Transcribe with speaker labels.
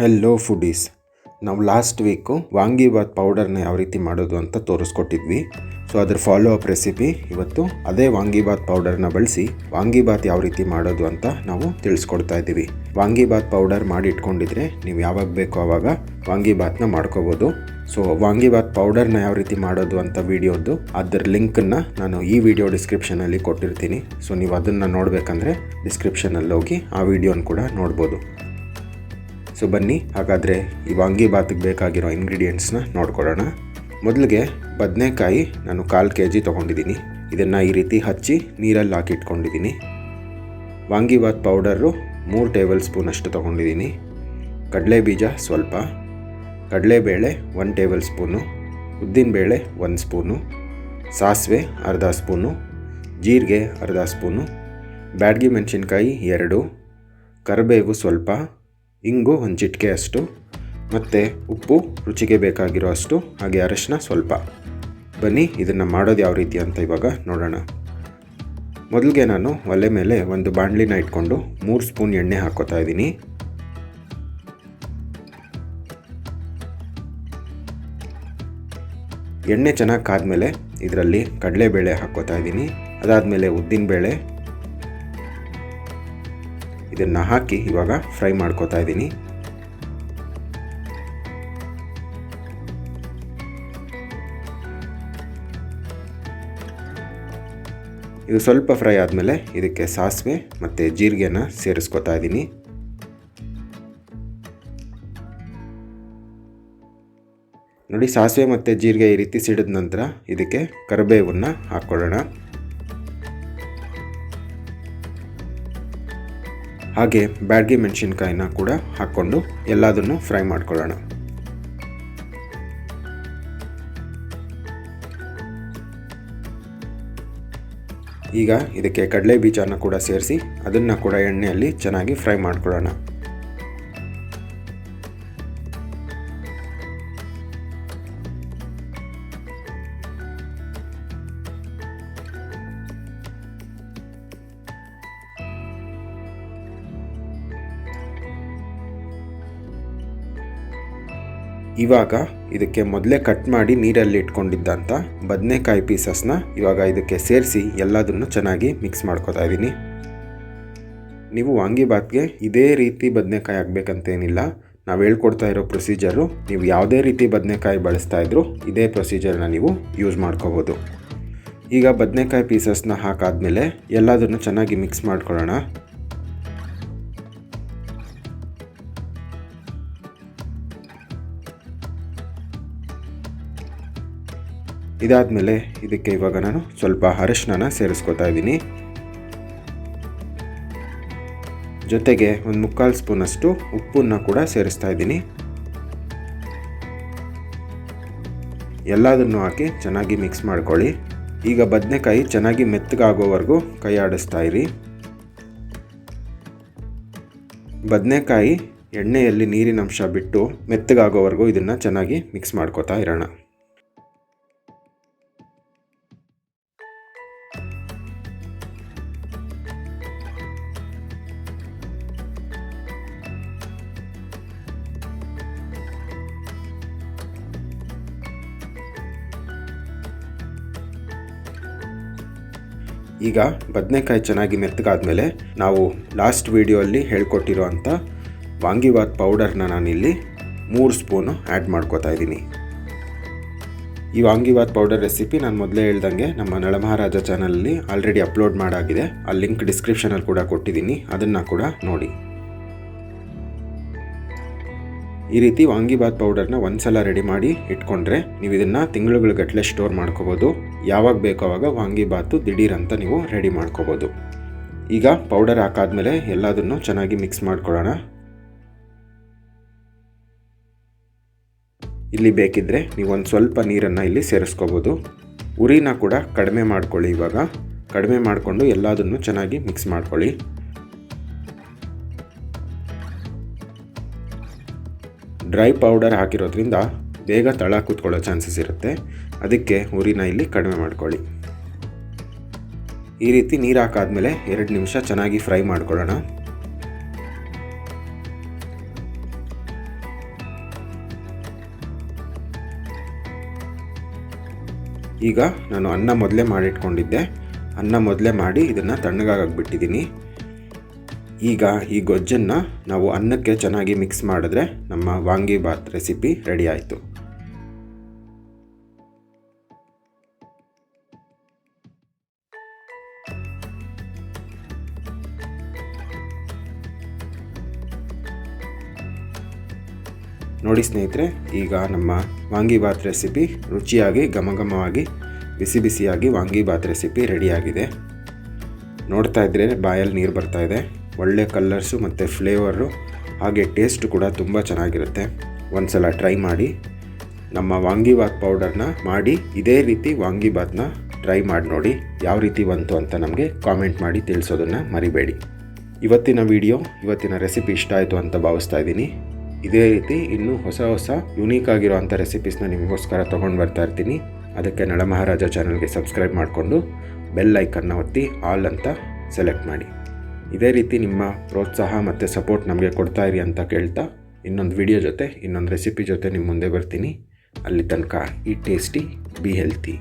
Speaker 1: Hello foodies. ನಾವು last week vangibath ಪೌಡರ್ನ ಯಾವ ರೀತಿ ಮಾಡೋದು ಅಂತ ತೋರಿಸ್ಕೊಟ್ಟಿದ್ವಿ. ಸೊ ಅದರ ಫಾಲೋ ಅಪ್ ರೆಸಿಪಿ ಇವತ್ತು ಅದೇ ವಾಂಗಿಬಾತ್ ಪೌಡರ್ನ ಬಳಸಿ ವಾಂಗಿಬಾತ್ ಯಾವ ರೀತಿ ಮಾಡೋದು ಅಂತ ನಾವು ತಿಳಿಸ್ಕೊಡ್ತಾ ಇದ್ದೀವಿ. ವಾಂಗಿಬಾತ್ ಪೌಡರ್ ಮಾಡಿ ಇಟ್ಕೊಂಡಿದ್ರೆ ನೀವು ಯಾವಾಗ ಬೇಕೋ ಆವಾಗ ವಾಂಗಿಬಾತ್ನ ಮಾಡ್ಕೋಬೋದು. ಸೊ ವಾಂಗಿಬಾತ್ ಪೌಡರ್ನ ಯಾವ ರೀತಿ ಮಾಡೋದು ಅಂತ ವಿಡಿಯೋದು ಅದರ ಲಿಂಕನ್ನು ನಾನು ಈ ವಿಡಿಯೋ ಡಿಸ್ಕ್ರಿಪ್ಷನಲ್ಲಿ ಕೊಟ್ಟಿರ್ತೀನಿ. ಸೊ ನೀವು ಅದನ್ನು ನೋಡಬೇಕಂದ್ರೆ ಡಿಸ್ಕ್ರಿಪ್ಷನಲ್ಲಿ ಹೋಗಿ ಆ ವಿಡಿಯೋನ ಕೂಡ ನೋಡ್ಬೋದು. ಸೊ ಬನ್ನಿ ಹಾಗಾದರೆ ಈ ವಾಂಗಿಬಾತಿಗೆ ಬೇಕಾಗಿರೋ ಇಂಗ್ರೀಡಿಯೆಂಟ್ಸ್ನ ನೋಡ್ಕೊಳ್ಳೋಣ. ಮೊದಲಿಗೆ ಬದನೆಕಾಯಿ ನಾನು 1/4 kg ತೊಗೊಂಡಿದ್ದೀನಿ. ಇದನ್ನು ಈ ರೀತಿ ಹಚ್ಚಿ ನೀರಲ್ಲಿ ಹಾಕಿ ಇಟ್ಕೊಂಡಿದ್ದೀನಿ. ವಾಂಗಿಬಾತ್ ಪೌಡರು 3 ಟೇಬಲ್ ಸ್ಪೂನ್ ಅಷ್ಟು ತೊಗೊಂಡಿದ್ದೀನಿ. ಕಡಲೆ ಬೀಜ ಸ್ವಲ್ಪ, ಕಡಲೆಬೇಳೆ 1 ಟೇಬಲ್ ಸ್ಪೂನು, ಉದ್ದಿನಬೇಳೆ 1 ಸ್ಪೂನು, ಸಾಸಿವೆ ಅರ್ಧ ಸ್ಪೂನು, ಜೀರಿಗೆ ಅರ್ಧ ಸ್ಪೂನು, ಬ್ಯಾಡಗಿ ಮೆಣಸಿನ್ಕಾಯಿ 2, ಕರಿಬೇವು ಸ್ವಲ್ಪ, ಇಂಗು 1 ಚಿಟಿಕೆ ಅಷ್ಟು, ಮತ್ತು ಉಪ್ಪು ರುಚಿಗೆ ಬೇಕಾಗಿರೋ ಅಷ್ಟು, ಹಾಗೆ ಅರಿಶಿನ ಸ್ವಲ್ಪ. ಬನ್ನಿ ಇದನ್ನು ಮಾಡೋದು ಯಾವ ರೀತಿ ಅಂತ ಇವಾಗ ನೋಡೋಣ. ಮೊದಲಿಗೆ ನಾನು ಒಲೆ ಮೇಲೆ ಒಂದು ಬಾಣಲಿನ ಇಟ್ಕೊಂಡು 3 ಸ್ಪೂನ್ ಎಣ್ಣೆ ಹಾಕ್ಕೋತಾ ಇದ್ದೀನಿ. ಎಣ್ಣೆ ಚೆನ್ನಾಗಿ ಕಾದ್ಮೇಲೆ ಇದರಲ್ಲಿ ಕಡಲೆಬೇಳೆ ಹಾಕ್ಕೋತಾ ಇದ್ದೀನಿ. ಅದಾದಮೇಲೆ ಉದ್ದಿನಬೇಳೆ, ಇದನ್ನು ಹಾಕಿ ಇವಾಗ ಫ್ರೈ ಮಾಡ್ಕೋತಾ ಇದ್ದೀನಿ. ಇದು ಸ್ವಲ್ಪ ಫ್ರೈ ಆದಮೇಲೆ ಇದಕ್ಕೆ ಸಾಸಿವೆ ಮತ್ತು ಜೀರಿಗೆನ ಸೇರಿಸ್ಕೋತಾ ಇದ್ದೀನಿ. ನೋಡಿ, ಸಾಸಿವೆ ಮತ್ತು ಜೀರಿಗೆ ಈ ರೀತಿ ಸಿಡಿದ ನಂತರ ಇದಕ್ಕೆ ಕರಿಬೇವನ್ನು ಹಾಕ್ಕೊಳ್ಳೋಣ. ಹಾಗೆ ಬ್ಯಾಡಗಿ ಮೆಣಸಿನ್ಕಾಯಿನ ಕೂಡ ಹಾಕ್ಕೊಂಡು ಎಲ್ಲದನ್ನು ಫ್ರೈ ಮಾಡ್ಕೊಳ್ಳೋಣ. ಈಗ ಇದಕ್ಕೆ ಕಡಲೆ ಬೀಜನ ಕೂಡ ಸೇರಿಸಿ ಅದನ್ನು ಕೂಡ ಎಣ್ಣೆಯಲ್ಲಿ ಚೆನ್ನಾಗಿ ಫ್ರೈ ಮಾಡ್ಕೊಳ್ಳೋಣ. ಇವಾಗ ಇದಕ್ಕೆ ಮೊದಲೇ ಕಟ್ ಮಾಡಿ ನೀರಲ್ಲಿ ಇಟ್ಕೊಂಡಿದ್ದಂಥ ಬದನೆಕಾಯಿ ಪೀಸಸ್ನ ಇವಾಗ ಇದಕ್ಕೆ ಸೇರಿಸಿ ಎಲ್ಲದನ್ನು ಚೆನ್ನಾಗಿ ಮಿಕ್ಸ್ ಮಾಡ್ಕೊತಾ ಇದ್ದೀನಿ. ನೀವು ವಾಂಗಿಬಾತ್ಗೆ ಇದೇ ರೀತಿ ಬದನೆಕಾಯಿ ಆಗಬೇಕಂತೇನಿಲ್ಲ. ನಾವು ಹೇಳ್ಕೊಡ್ತಾ ಇರೋ ಪ್ರೊಸೀಜರು ನೀವು ಯಾವುದೇ ರೀತಿ ಬದನೆಕಾಯಿ ಬಳಸ್ತಾ ಇದ್ರೂ ಇದೇ ಪ್ರೊಸೀಜರ್ನ ನೀವು ಯೂಸ್ ಮಾಡ್ಕೋಬೋದು. ಈಗ ಬದನೆಕಾಯಿ ಪೀಸಸ್ನ ಹಾಕಾದ್ಮೇಲೆ ಎಲ್ಲದನ್ನು ಚೆನ್ನಾಗಿ ಮಿಕ್ಸ್ ಮಾಡ್ಕೊಳ್ಳೋಣ. ಇದಾದಮೇಲೆ ಇದಕ್ಕೆ ಇವಾಗ ನಾನು ಸ್ವಲ್ಪ ಅರಿಶಿನ ಸೇರಿಸ್ಕೊತಾ ಇದ್ದೀನಿ. ಜೊತೆಗೆ 1/4 ಸ್ಪೂನಷ್ಟು ಉಪ್ಪನ್ನು ಕೂಡ ಸೇರಿಸ್ತಾ ಇದ್ದೀನಿ. ಎಲ್ಲದನ್ನು ಹಾಕಿ ಚೆನ್ನಾಗಿ ಮಿಕ್ಸ್ ಮಾಡ್ಕೊಳ್ಳಿ. ಈಗ ಬದನೆಕಾಯಿ ಚೆನ್ನಾಗಿ ಮೆತ್ತಗಾಗೋವರೆಗೂ ಕೈ ಆಡಿಸ್ತಾ ಇರಿ. ಬದನೆಕಾಯಿ ಎಣ್ಣೆಯಲ್ಲಿ ನೀರಿನ ಅಂಶ ಬಿಟ್ಟು ಮೆತ್ತಗಾಗೋವರೆಗೂ ಇದನ್ನು ಚೆನ್ನಾಗಿ ಮಿಕ್ಸ್ ಮಾಡ್ಕೊತಾ ಇರೋಣ. ಈಗ ಬದನೆಕಾಯಿ ಚೆನ್ನಾಗಿ ಮೆತ್ತಗಾದ್ಮೇಲೆ ನಾವು ಲಾಸ್ಟ್ ವಿಡಿಯೋಲ್ಲಿ ಹೇಳ್ಕೊಟ್ಟಿರೋ ಅಂಥ ವಾಂಗಿಬಾತ್ ಪೌಡರ್ನ ನಾನಿಲ್ಲಿ 3 ಸ್ಪೂನು ಆ್ಯಡ್ ಮಾಡ್ಕೋತಾ ಇದ್ದೀನಿ. ಈ ವಾಂಗಿಬಾತ್ ಪೌಡರ್ ರೆಸಿಪಿ ನಾನು ಮೊದಲೇ ಹೇಳ್ದಂಗೆ ನಮ್ಮ ನಳಮಹಾರಾಜ ಚಾನಲಲ್ಲಿ ಆಲ್ರೆಡಿ ಅಪ್ಲೋಡ್ ಮಾಡಾಗಿದೆ. ಆ ಲಿಂಕ್ ಡಿಸ್ಕ್ರಿಪ್ಷನಲ್ಲಿ ಕೂಡ ಕೊಟ್ಟಿದ್ದೀನಿ, ಅದನ್ನು ಕೂಡ ನೋಡಿ. ಈ ರೀತಿ ವಾಂಗಿಬಾತ್ ಪೌಡರ್ನ ಒಂದ್ಸಲ ರೆಡಿ ಮಾಡಿ ಇಟ್ಕೊಂಡ್ರೆ ನೀವು ಇದನ್ನು ತಿಂಗಳುಗಟ್ಟಲೆ ಸ್ಟೋರ್ ಮಾಡ್ಕೋಬೋದು. ಯಾವಾಗ ಬೇಕೋ ಆವಾಗ ವಾಂಗಿಬಾತು ದಿಢೀರಂತ ನೀವು ರೆಡಿ ಮಾಡ್ಕೋಬೋದು. ಈಗ ಪೌಡರ್ ಹಾಕಾದ್ಮೇಲೆ ಎಲ್ಲದನ್ನು ಚೆನ್ನಾಗಿ ಮಿಕ್ಸ್ ಮಾಡ್ಕೊಳ್ಳೋಣ. ಇಲ್ಲಿ ಬೇಕಿದ್ದರೆ ನೀವು ಒಂದು ಸ್ವಲ್ಪ ನೀರನ್ನು ಇಲ್ಲಿ ಸೇರಿಸ್ಕೋಬೋದು. ಉರಿನ ಕೂಡ ಕಡಿಮೆ ಮಾಡ್ಕೊಳ್ಳಿ. ಇವಾಗ ಕಡಿಮೆ ಮಾಡಿಕೊಂಡು ಎಲ್ಲದನ್ನು ಚೆನ್ನಾಗಿ ಮಿಕ್ಸ್ ಮಾಡ್ಕೊಳ್ಳಿ. ಡ್ರೈ ಪೌಡರ್ ಹಾಕಿರೋದ್ರಿಂದ ಬೇಗ ತಳ ಕೂತ್ಕೊಳ್ಳೋ ಚಾನ್ಸಸ್ ಇರುತ್ತೆ. ಅದಕ್ಕೆ ಉರಿನ ಇಲ್ಲಿ ಕಡಿಮೆ ಮಾಡ್ಕೊಳ್ಳಿ. ಈ ರೀತಿ ನೀರು ಹಾಕಾದ್ಮೇಲೆ 2 ನಿಮಿಷ ಚೆನ್ನಾಗಿ ಫ್ರೈ ಮಾಡ್ಕೊಳ್ಳೋಣ. ಈಗ ನಾನು ಅನ್ನ ಮೊದಲೇ ಮಾಡಿಟ್ಕೊಂಡಿದ್ದೆ, ಅನ್ನ ಮೊದಲೇ ಮಾಡಿ ಇದನ್ನು ತಣ್ಣಗಾಗಿಬಿಟ್ಟಿದ್ದೀನಿ. ಈಗ ಈ ಗೊಜ್ಜನ್ನು ನಾವು ಅನ್ನಕ್ಕೆ ಚೆನ್ನಾಗಿ ಮಿಕ್ಸ್ ಮಾಡಿದ್ರೆ ನಮ್ಮ ವಾಂಗಿಬಾತ್ ರೆಸಿಪಿ ರೆಡಿ ಆಯಿತು. ನೋಡಿ ಸ್ನೇಹಿತರೆ, ಈಗ ನಮ್ಮ ವಾಂಗಿಬಾತ್ ರೆಸಿಪಿ ರುಚಿಯಾಗಿ ಘಮಘಮವಾಗಿ ಬಿಸಿ ಬಿಸಿಯಾಗಿ ವಾಂಗಿಬಾತ್ ರೆಸಿಪಿ ರೆಡಿಯಾಗಿದೆ. ನೋಡ್ತಾ ಇದ್ದರೆ ಬಾಯಲ್ಲಿ ನೀರು ಬರ್ತಾಯಿದೆ. ಒಳ್ಳೆ ಕಲರ್ಸು ಮತ್ತು ಫ್ಲೇವರು ಹಾಗೆ ಟೇಸ್ಟು ಕೂಡ ತುಂಬ ಚೆನ್ನಾಗಿರುತ್ತೆ. ಒಂದು ಸಲ ಟ್ರೈ ಮಾಡಿ. ನಮ್ಮ ವಾಂಗಿಬಾತ್ ಪೌಡರ್ನ ಮಾಡಿ ಇದೇ ರೀತಿ ವಾಂಗಿಬಾತ್ನ ಟ್ರೈ ಮಾಡಿ ನೋಡಿ, ಯಾವ ರೀತಿ ಬಂತು ಅಂತ ನಮಗೆ ಕಾಮೆಂಟ್ ಮಾಡಿ ತಿಳಿಸೋದನ್ನು ಮರಿಬೇಡಿ. ಇವತ್ತಿನ ರೆಸಿಪಿ ಇಷ್ಟ ಆಯಿತು ಅಂತ ಭಾವಿಸ್ತಾ ಇದ್ದೀನಿ. ಇದೇ ರೀತಿ ಇನ್ನೂ ಹೊಸ ಯುನೀಕ್ ಆಗಿರೋವಂಥ ರೆಸಿಪೀಸ್ನ ನಿಮಗೋಸ್ಕರ ತೊಗೊಂಡು ಬರ್ತಾ ಇರ್ತೀನಿ. ಅದಕ್ಕೆ ನಳಮಹಾರಾಜ ಚಾನಲ್ಗೆ ಸಬ್ಸ್ಕ್ರೈಬ್ ಮಾಡಿಕೊಂಡು ಬೆಲ್ ಐಕನ್ನ ಒತ್ತಿ ಆಲ್ ಅಂತ ಸೆಲೆಕ್ಟ್ ಮಾಡಿ. ಇದೇ ರೀತಿ ನಿಮ್ಮ ಪ್ರೋತ್ಸಾಹ ಮತ್ತು ಸಪೋರ್ಟ್ ನಮಗೆ ಕೊಡ್ತಾ ಇರಿ ಅಂತ ಕೇಳ್ತಾ, ಇನ್ನೊಂದು ವಿಡಿಯೋ ಜೊತೆ ಇನ್ನೊಂದು ರೆಸಿಪಿ ಜೊತೆ ನಿಮ್ಮ ಮುಂದೆ ಬರ್ತೀನಿ. ಅಲ್ಲಿ ತನಕ ಈ ಟೇಸ್ಟಿ, ಬಿ ಹೆಲ್ತಿ.